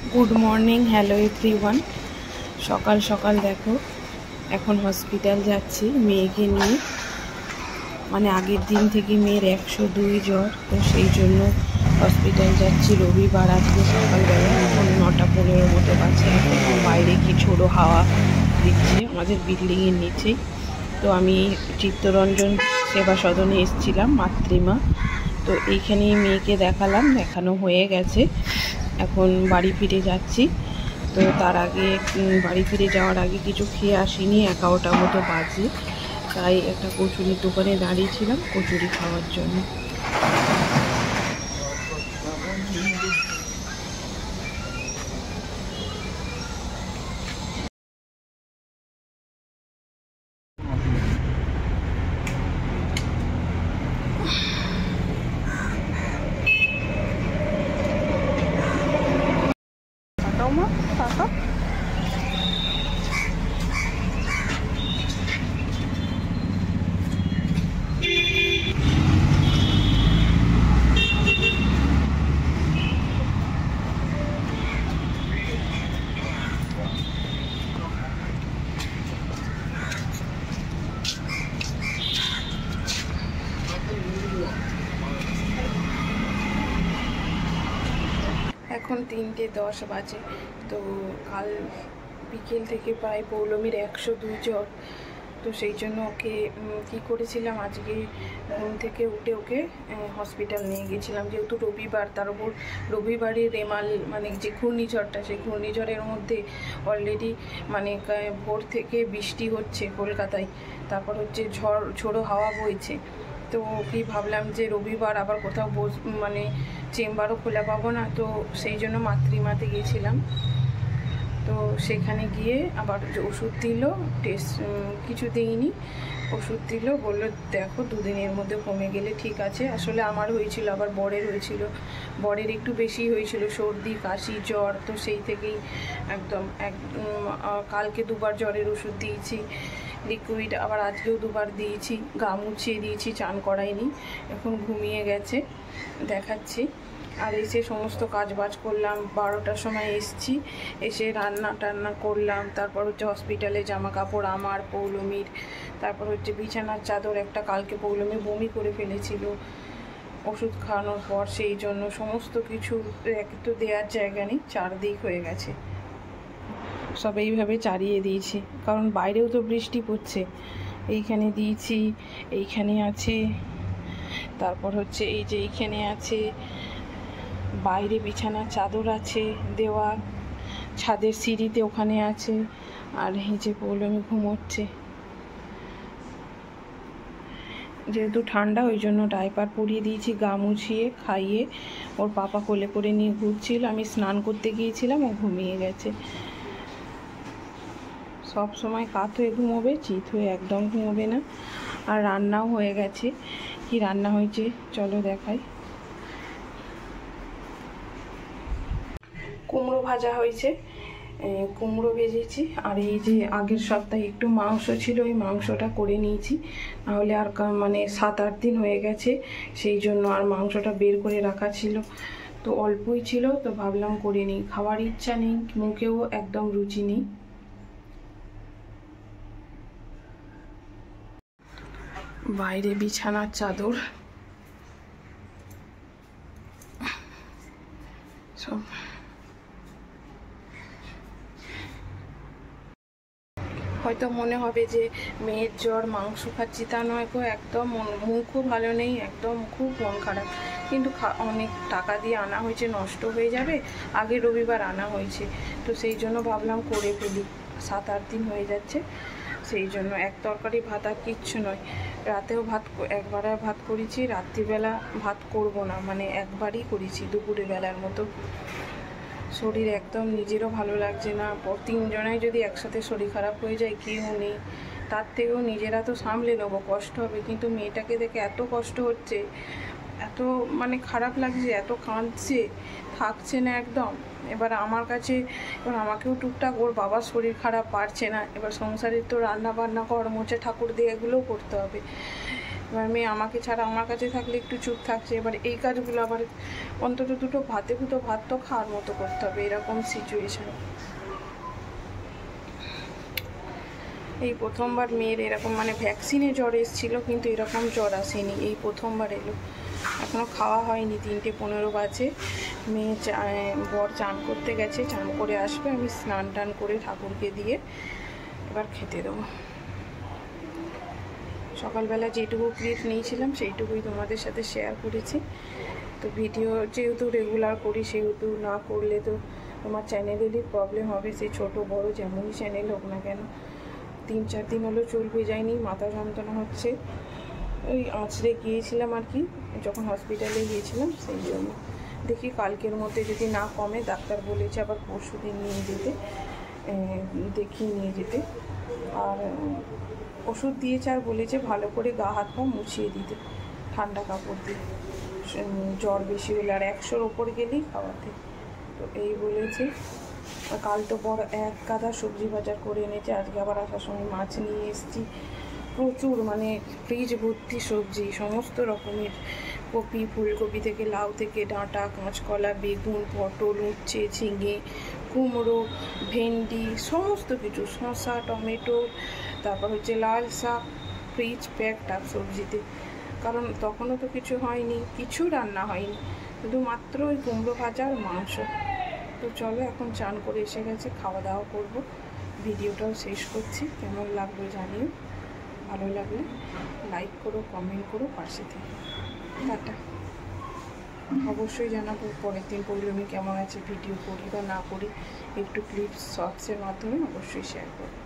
Good morning, hello everyone. সকাল সকাল দেখো, এখন হসপিটাল যাচ্ছি মেয়েকে নিয়ে। মানে আগের দিন থেকে মেয়ের 102 জ্বর, তো সেই জন্য হসপিটাল যাচ্ছি। রবিবার আজকে সকালবেলা, এখন 9:15 মতো বাজে। এখন বাইরে কি ছোড়ো হাওয়া দিচ্ছে আমাদের বিল্ডিংয়ের নিচেই। তো আমি চিত্তরঞ্জন সেবা সদনে এসেছিলাম, মাতৃমা। তো এইখানেই মেয়েকে দেখালাম, দেখানো হয়ে গেছে। এখন বাড়ি ফিরে যাচ্ছি। তো তার আগে বাড়ি ফিরে যাওয়ার আগে কিছু খেয়ে আসিনি, 11টা মতো বাজে। তাই একটা কচুরির দোকানে দাঁড়িয়েছিলাম কচুরি খাওয়ার জন্য। এখন 3:10 বাজে। তো কাল বিকেল থেকে প্রায় পৌলমীর 102 জ্বর। তো সেই জন্য ওকে কী করেছিলাম, আজকে ঘুম থেকে উঠে ওকে হসপিটাল নিয়ে গেছিলাম। যেহেতু রবিবার, তার উপর রবিবারই রেমাল মানে যে ঘূর্ণিঝড়টা, সেই ঘূর্ণিঝড়ের মধ্যে অলরেডি মানে ভোর থেকে বৃষ্টি হচ্ছে কলকাতায়, তারপর হচ্ছে ঝোড়ো হাওয়া বইছে। তো কি ভাবলাম যে রবিবার আবার কোথাও মানে চেম্বারও খোলা পাবো না, তো সেই জন্য মাতৃমাতে গিয়েছিলাম। তো সেখানে গিয়ে আবার ওষুধ দিল, টেস্ট কিছু দিইনি, ওষুধ দিল, বললো দেখো 2 দিনের মধ্যে কমে গেলে ঠিক আছে। আসলে আমার হয়েছিল, আবার বরের হয়েছিল, বরের একটু বেশি হয়েছিল, সর্দি কাশি জ্বর। তো সেই থেকেই একদম কালকে 2বার জ্বরের ওষুধ দিয়েছি, লিকুইড, আবার আজকেও 2বার দিয়েছি, গা মুছিয়ে দিয়েছি, চান করাইনি, এখন ঘুমিয়ে গেছে। দেখাচ্ছি। আর এসে সমস্ত কাজবাজ করলাম, 12টার সময় এসছি, এসে রান্না টান্না করলাম, তারপর হচ্ছে হসপিটালে জামা কাপড় আমার, পৌলমীর, তারপর হচ্ছে বিছানার চাদর একটা, কালকে পৌলমী বমি করে ফেলেছিল ওষুধ খাওয়ানোর পর, সেই জন্য সমস্ত কিছু একটু দেওয়ার জায়গা নেই, চারদিক হয়ে গেছে, সব এইভাবে চারিয়ে দিয়েছি, কারণ বাইরেও তো বৃষ্টি পড়ছে। এইখানে দিয়েছি, এইখানে আছে, তারপর হচ্ছে এই যে এইখানে আছে, বাইরে বিছানার চাদর আছে দেওয়া, ছাদের সিঁড়িতে ওখানে আছে, আর এই যে পৌলমী ঘুমোচ্ছে। যেহেতু ঠান্ডা, ওই জন্য ডাইপার পরিয়ে দিয়েছি, গা মুছিয়ে খাইয়ে ওর পাপা কোলে করে নিয়ে ঘুরছিল। আমি স্নান করতে গিয়েছিলাম, ও ঘুমিয়ে গেছে। সব সময় কাত হয়ে ঘুমোবে, চিত হয়ে একদম ঘুমোবে না। আর রান্নাও হয়ে গেছে। কি রান্না হয়েছে চলো দেখাই। কুমড়ো ভাজা হয়েছে, কুমড়ো ভেজেছি, আর এই যে আগের সপ্তাহে একটু মাংস ছিল, ওই মাংসটা করে নিয়েছি, নাহলে আর মানে 7-8 দিন হয়ে গেছে, সেই জন্য আর মাংসটা বের করে রাখা ছিল, তো অল্পই ছিল, তো ভাবলাম করে নিই। খাওয়ার ইচ্ছা নেই, মুখেও একদম রুচি নেই। বাইরে বিছানার চাদর সব। হয়তো মনে হবে যে মেয়ের জ্বর, মাংস খাচ্ছি, তা নয় গো, একদম মুখও ভালো নেই, একদম খুব মন খারাপ। কিন্তু অনেক টাকা দিয়ে আনা হয়েছে, নষ্ট হয়ে যাবে, আগে রবিবার আনা হয়েছে, তো সেই জন্য ভাবলাম করে ফেলি, 7-8 দিন হয়ে যাচ্ছে, সেই জন্য এক তরকারি ভাত আর কিচ্ছু নয়। রাতেও একবার ভাত করেছি, রাত্রিবেলা ভাত করব না, মানে একবারই করেছি, দুপুরে বেলার মতো। শরীর একদম নিজেরও ভালো লাগছে না, 3জনাই যদি একসাথে শরীর খারাপ হয়ে যায়, কেউ নেই, তার থেকেও নিজেরা তো সামলে নেবো, কষ্ট হবে, কিন্তু মেয়েটাকে দেখে এত কষ্ট হচ্ছে, এত মানে খারাপ লাগছে, এত কাঁদছে, থাকছে না একদম। এবার আমার কাছে, এবার আমাকেও টুকটাক, ওর বাবার শরীর খারাপ, পারছে না, এবার সংসারের তো রান্না বান্না, ঘর মোছা, ঠাকুর দিয়ে, এগুলোও করতে হবে। এবার মেয়ে আমাকে ছাড়া আমার কাছে থাকলে একটু চুপ থাকছে, এবার এই কাজগুলো আবার অন্তত দুটো ভাত তো খাওয়ার মতো করতে হবে, এরকম সিচুয়েশান। এই প্রথমবার মেয়ের এরকম মানে ভ্যাকসিনে জ্বর এসেছিলো, কিন্তু এরকম জ্বর আসেনি, এই প্রথমবার এলো। এখনও খাওয়া হয়নি, 3:15 বাজে। মেয়ে বর চান করতে গেছে, চান করে আসবে, আমি স্নান টান করে ঠাকুরকে দিয়ে এবার খেতে দেবো। সকালবেলা যেটুকু ক্লিপ নিয়েছিলাম সেইটুকুই তোমাদের সাথে শেয়ার করেছি। তো ভিডিও যেহেতু রেগুলার করি, সেহেতু না করলে তো তোমার চ্যানেলেরই প্রবলেম হবে, সে ছোটো বড় যেমনই চ্যানেল হোক না কেন। 3-4 দিন হলো চুল ভেজায়নি, মাথা যন্ত্রণা হচ্ছে, ওই আঁচড়ে গিয়েছিলাম আর কি, যখন হসপিটালে গিয়েছিলাম, সেই জন্য। দেখি কালকের মধ্যে যদি না কমে, ডাক্তার বলেছে আবার পরশুদিন নিয়ে যেতে, দেখিয়ে নিয়ে যেতে। আর ওষুধ দিয়েছে, আর বলেছে ভালো করে গা হাত পা মুছিয়ে দিতে ঠান্ডা কাপড় দিয়ে, জ্বর বেশি হলে, আর 100-র ওপর গেলেই খাওয়াতে। তো এই বলেছে। কাল তো বড় এক গাদা সবজি বাজার করে এনেছে, আজকে আবার আসার সময় মাছ নিয়ে এসেছি, প্রচুর, মানে ফ্রিজ ভর্তি সবজি, সমস্ত রকমের, কপি, ফুলকপি থেকে লাউ থেকে ডাঁটা, কাঁচকলা, বেগুন, পটল, উচ্ছে, ঝিঙে, কুমড়ো, ভেন্ডি, সমস্ত কিছু, শসা, টমেটো, তারপর হচ্ছে লাল শাক, ফ্রিজ প্যাকড সবজিতে। কারণ তখনও তো কিছু হয়নি, কিছু রান্না হয়নি, শুধুমাত্র ওই কুমড়ো ভাজা আর মাংস। তো চলো, এখন চান করে এসে গেছে, খাওয়া দাওয়া করবো, ভিডিওটাও শেষ করছি। কেমন লাগলো জানিও, ভালো লাগলে লাইক করো, কমেন্ট করো, পাশে থেকে টাটা। অবশ্যই জানাবো পরের দিন পৌলমী কেমন আছে, ভিডিও করি বা না করি, একটু ক্লিপস শর্টসের মাধ্যমে অবশ্যই শেয়ার করবো।